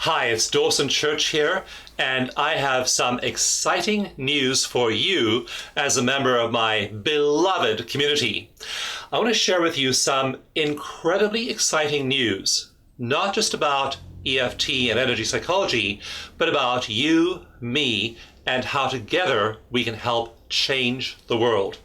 Hi, it's Dawson Church here, and I have some exciting news for you as a member of my beloved community. I want to share with you some incredibly exciting news, not just about EFT and energy psychology, but about you, me, and how together we can help change the world.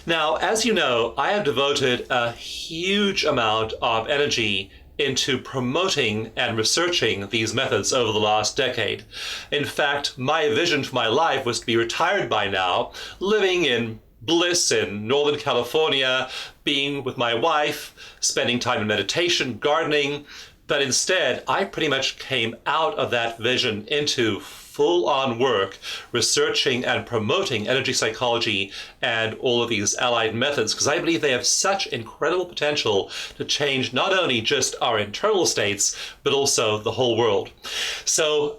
Now, as you know, I have devoted a huge amount of energy into promoting and researching these methods over the last decade. In fact, my vision for my life was to be retired by now, living in bliss in Northern California, being with my wife, spending time in meditation, gardening. But instead, I pretty much came out of that vision into full-on work researching and promoting energy psychology and all of these allied methods, because I believe they have such incredible potential to change not only just our internal states, but also the whole world. So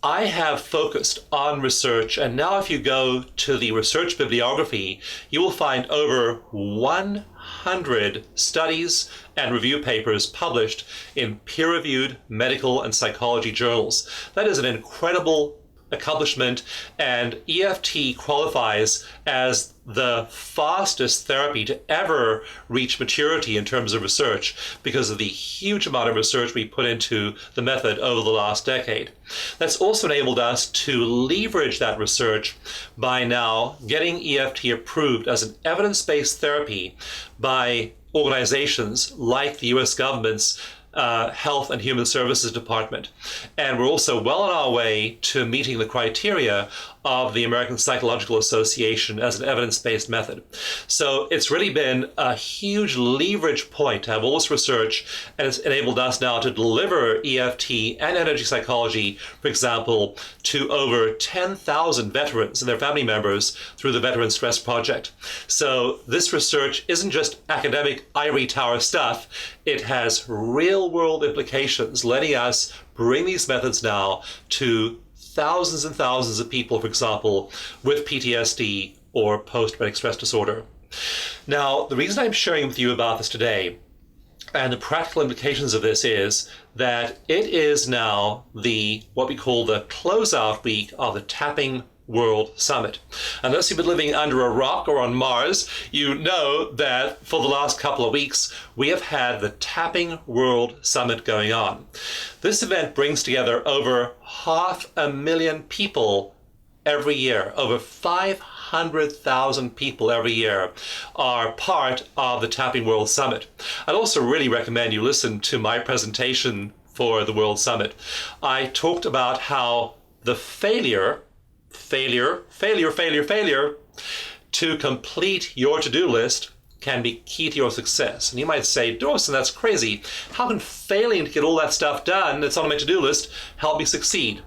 I have focused on research, and now if you go to the research bibliography, you will find over 100 studies and review papers published in peer-reviewed medical and psychology journals. That is an incredible accomplishment, and EFT qualifies as the fastest therapy to ever reach maturity in terms of research because of the huge amount of research we put into the method over the last decade. That's also enabled us to leverage that research by now getting EFT approved as an evidence-based therapy by organizations like the US government's Health and Human Services Department. And we're also well on our way to meeting the criteria of the American Psychological Association as an evidence-based method. So it's really been a huge leverage point to have all this research, and it's enabled us now to deliver EFT and energy psychology, for example, to over 10,000 veterans and their family members through the Veteran Stress Project. So this research isn't just academic ivory tower stuff, it has real-world implications, letting us bring these methods now to thousands and thousands of people, for example, with PTSD or post-traumatic stress disorder. Now, the reason I'm sharing with you about this today and the practical implications of this is that it is now what we call the closeout week of the Tapping World Summit. Unless you've been living under a rock or on Mars, you know that for the last couple of weeks, we have had the Tapping World Summit going on. This event brings together over 500,000 people every year. Over 500,000 people every year are part of the Tapping World Summit. I'd also really recommend you listen to my presentation for the World Summit. I talked about how the failure to complete your to-do list can be key to your success. And you might say, Dawson, that's crazy. How can failing to get all that stuff done that's on my to-do list help me succeed?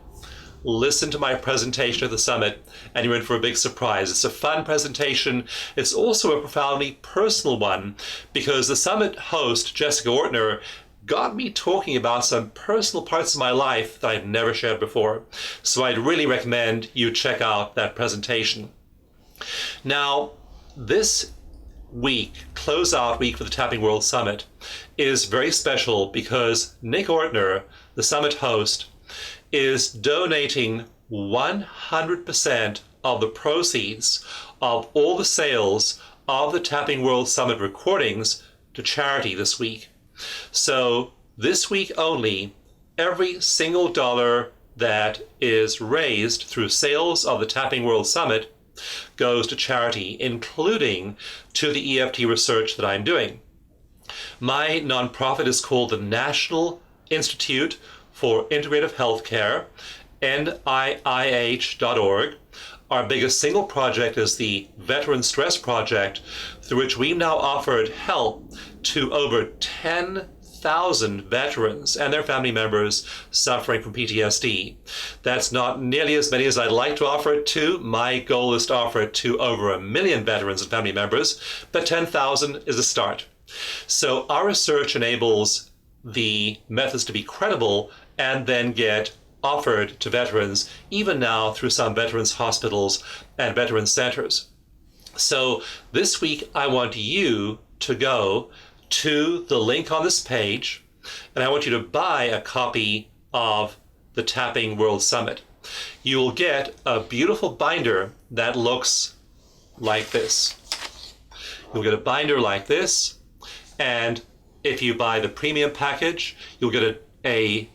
Listen to my presentation at the summit and you're in for a big surprise. It's a fun presentation. It's also a profoundly personal one because the summit host, Jessica Ortner, got me talking about some personal parts of my life that I've never shared before. So I'd really recommend you check out that presentation. Now, this week, closeout week for the Tapping World Summit, is very special because Nick Ortner, the summit host, is donating 100% of the proceeds of all the sales of the Tapping World Summit recordings to charity this week. So this week only, every single dollar that is raised through sales of the Tapping World Summit goes to charity, including to the EFT research that I'm doing. My nonprofit is called the National Institute for Integrative Healthcare, NIIH.org. Our biggest single project is the Veteran Stress Project, through which we've now offered help to over 10,000 veterans and their family members suffering from PTSD. That's not nearly as many as I'd like to offer it to. My goal is to offer it to over 1 million veterans and family members, but 10,000 is a start. So our research enables the methods to be credible and then get offered to veterans, even now through some veterans hospitals and veterans centers. So this week, I want you to go to the link on this page, and I want you to buy a copy of the Tapping World Summit. You will get a beautiful binder that looks like this. You'll get a binder like this, and if you buy the premium package, you'll get a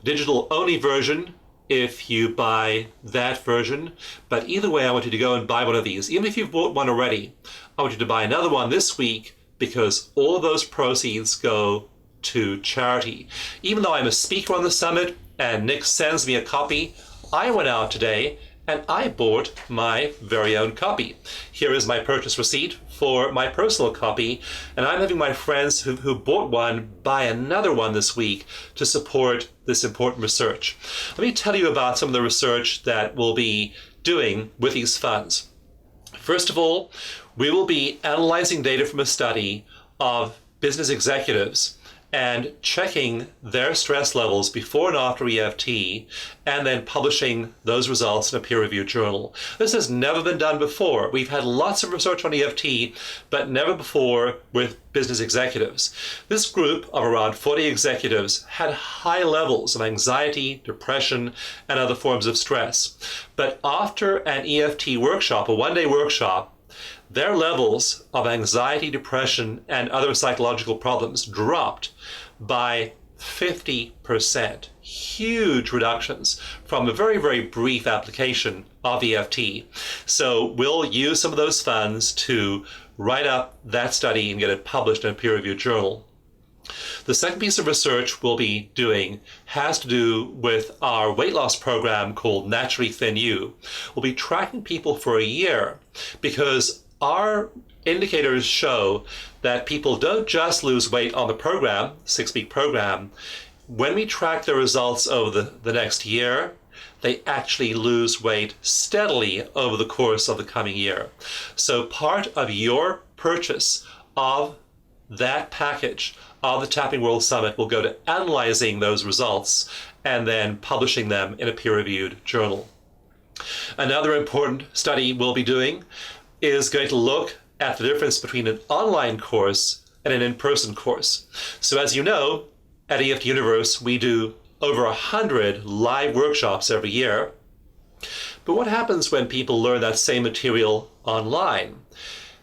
digital-only version if you buy that version. But either way, I want you to go and buy one of these. Even if you've bought one already, I want you to buy another one this week, because all of those proceeds go to charity. Even though I'm a speaker on the summit and Nick sends me a copy, I went out today and I bought my very own copy. Here is my purchase receipt for my personal copy, and I'm having my friends who bought one buy another one this week to support this important research. Let me tell you about some of the research that we'll be doing with these funds. First of all, we will be analyzing data from a study of business executives and checking their stress levels before and after EFT, and then publishing those results in a peer-reviewed journal. This has never been done before. We've had lots of research on EFT, but never before with business executives. This group of around 40 executives had high levels of anxiety, depression, and other forms of stress. But after an EFT workshop, a one-day workshop, their levels of anxiety, depression, and other psychological problems dropped by 50%. Huge reductions from a very, very brief application of EFT. So we'll use some of those funds to write up that study and get it published in a peer-reviewed journal. The second piece of research we'll be doing has to do with our weight loss program called Naturally Thin You. We'll be tracking people for a year, because our indicators show that people don't just lose weight on the program, 6-week program. When we track the results over the next year, they actually lose weight steadily over the course of the coming year. So part of your purchase of that package of the Tapping World Summit will go to analyzing those results and then publishing them in a peer-reviewed journal. Another important study we'll be doing is going to look at the difference between an online course and an in-person course. So as you know, at EFT Universe, we do over 100 live workshops every year. But what happens when people learn that same material online?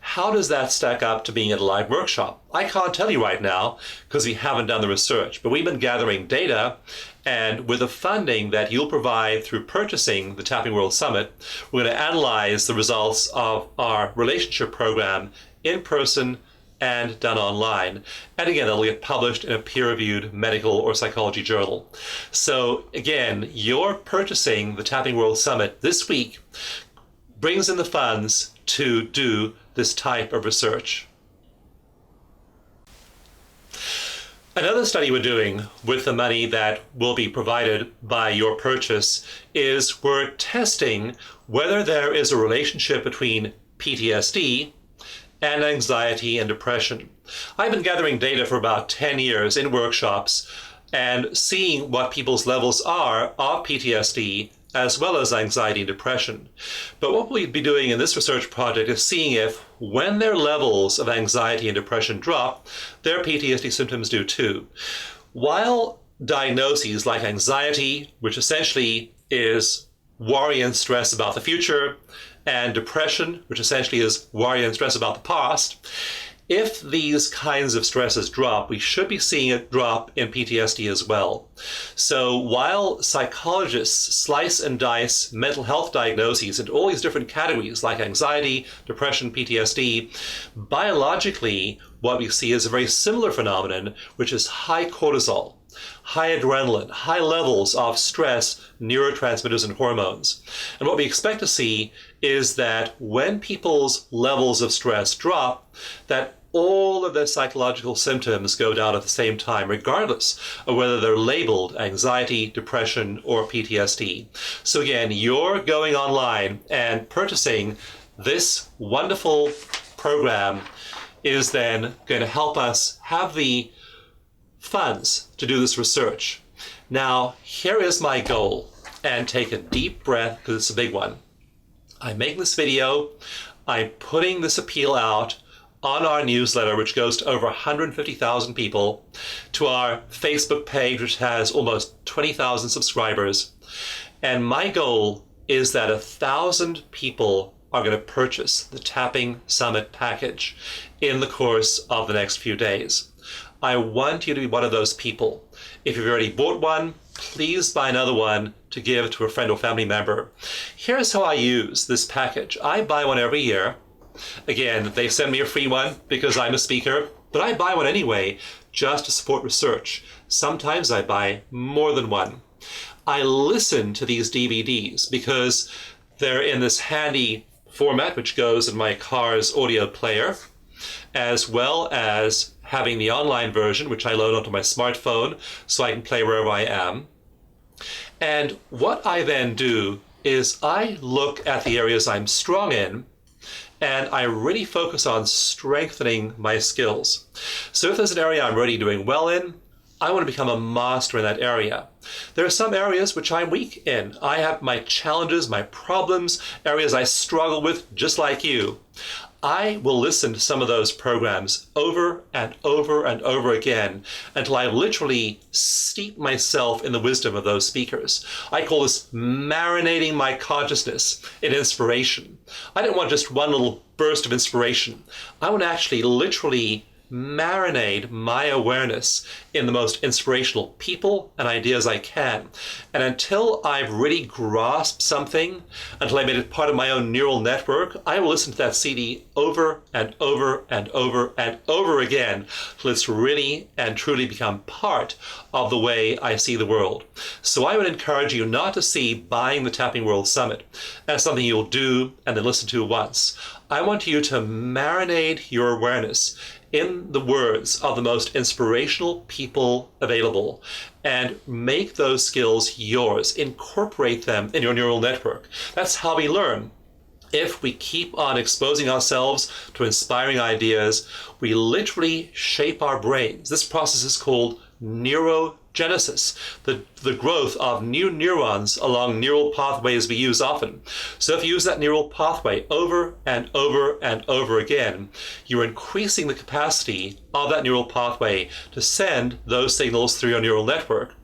How does that stack up to being at a live workshop? I can't tell you right now because we haven't done the research, but we've been gathering data, and with the funding that you'll provide through purchasing the Tapping World Summit, we're going to analyze the results of our relationship program in person and done online. And again, it'll get published in a peer-reviewed medical or psychology journal. So again, your purchasing the Tapping World Summit this week brings in the funds to do this type of research. Another study we're doing with the money that will be provided by your purchase is we're testing whether there is a relationship between PTSD and anxiety and depression. I've been gathering data for about 10 years in workshops and seeing what people's levels are of PTSD as well as anxiety and depression. But what we'll be doing in this research project is seeing if, when their levels of anxiety and depression drop, their PTSD symptoms do too. While diagnoses like anxiety, which essentially is worry and stress about the future, and depression, which essentially is worry and stress about the past, if these kinds of stresses drop, we should be seeing it drop in PTSD as well. So while psychologists slice and dice mental health diagnoses into all these different categories like anxiety, depression, PTSD, biologically what we see is a very similar phenomenon, which is high cortisol, high adrenaline, high levels of stress, neurotransmitters, and hormones. And what we expect to see is that when people's levels of stress drop, that all of their psychological symptoms go down at the same time, regardless of whether they're labeled anxiety, depression, or PTSD. So again, you're going online and purchasing this wonderful program is then going to help us have the funds to do this research. Now, here is my goal, and take a deep breath because it's a big one. I'm making this video, I'm putting this appeal out on our newsletter, which goes to over 150,000 people, to our Facebook page, which has almost 20,000 subscribers. And my goal is that 1,000 people are going to purchase the Tapping Summit package in the course of the next few days. I want you to be one of those people. If you've already bought one, please buy another one to give to a friend or family member. Here's how I use this package. I buy one every year. Again, they send me a free one because I'm a speaker, but I buy one anyway just to support research. Sometimes I buy more than one. I listen to these DVDs because they're in this handy format which goes in my car's audio player, as well as having the online version, which I load onto my smartphone so I can play wherever I am. And what I then do is I look at the areas I'm strong in, and I really focus on strengthening my skills. So if there's an area I'm already doing well in, I want to become a master in that area. There are some areas which I'm weak in. I have my challenges, my problems, areas I struggle with, just like you. I will listen to some of those programs over and over and over again until I've literally steeped myself in the wisdom of those speakers. I call this marinating my consciousness in inspiration. I don't want just one little burst of inspiration. I want to actually literally marinate my awareness in the most inspirational people and ideas I can. And until I've really grasped something, until I made it part of my own neural network, I will listen to that CD over and over and over and over again till it's really and truly become part of the way I see the world. So I would encourage you not to see buying the Tapping World Summit as something you'll do and then listen to once. I want you to marinate your awareness in the words of the most inspirational people available and make those skills yours. Incorporate them in your neural network. That's how we learn. If we keep on exposing ourselves to inspiring ideas, we literally shape our brains. This process is called neurogenesis, the growth of new neurons along neural pathways we use often. So if you use that neural pathway over and over and over again, you're increasing the capacity of that neural pathway to send those signals through your neural network.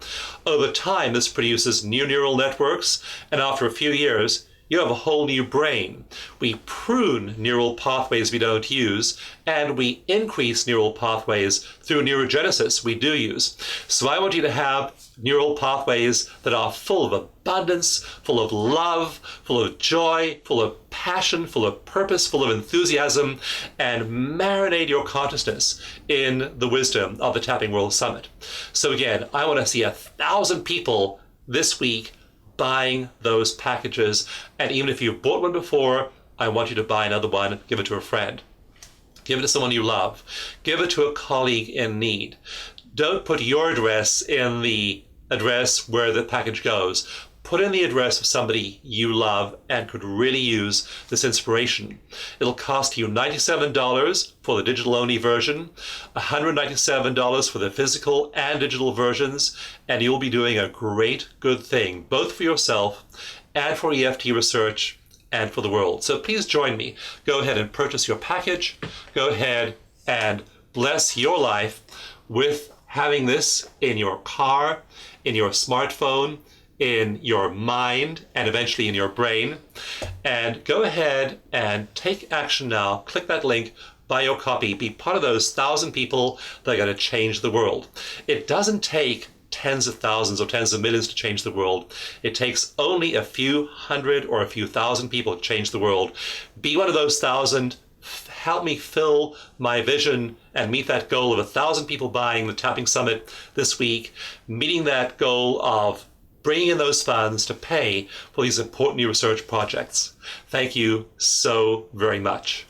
Over time, this produces new neural networks, and after a few years, you have a whole new brain. We prune neural pathways we don't use, and we increase neural pathways through neurogenesis we do use. So I want you to have neural pathways that are full of abundance, full of love, full of joy, full of passion, full of purpose, full of enthusiasm, and marinate your consciousness in the wisdom of the Tapping World Summit. So again, I want to see 1,000 people this week buying those packages. And even if you've bought one before, I want you to buy another one, give it to a friend. Give it to someone you love. Give it to a colleague in need. Don't put your address in the address where the package goes. Put in the address of somebody you love and could really use this inspiration. It'll cost you $97 for the digital-only version, $197 for the physical and digital versions, and you'll be doing a great, good thing, both for yourself and for EFT research and for the world. So please join me. Go ahead and purchase your package. Go ahead and bless your life with having this in your car, in your smartphone, in your mind, and eventually in your brain. And go ahead and take action now. Click that link, buy your copy, be part of those 1,000 people that are going to change the world. It doesn't take tens of thousands or tens of millions to change the world. It takes only a few hundred or a few thousand people to change the world. Be one of those 1,000. Help me fill my vision and meet that goal of 1,000 people buying the Tapping Summit this week, meeting that goal of bringing in those funds to pay for these important new research projects. Thank you so very much.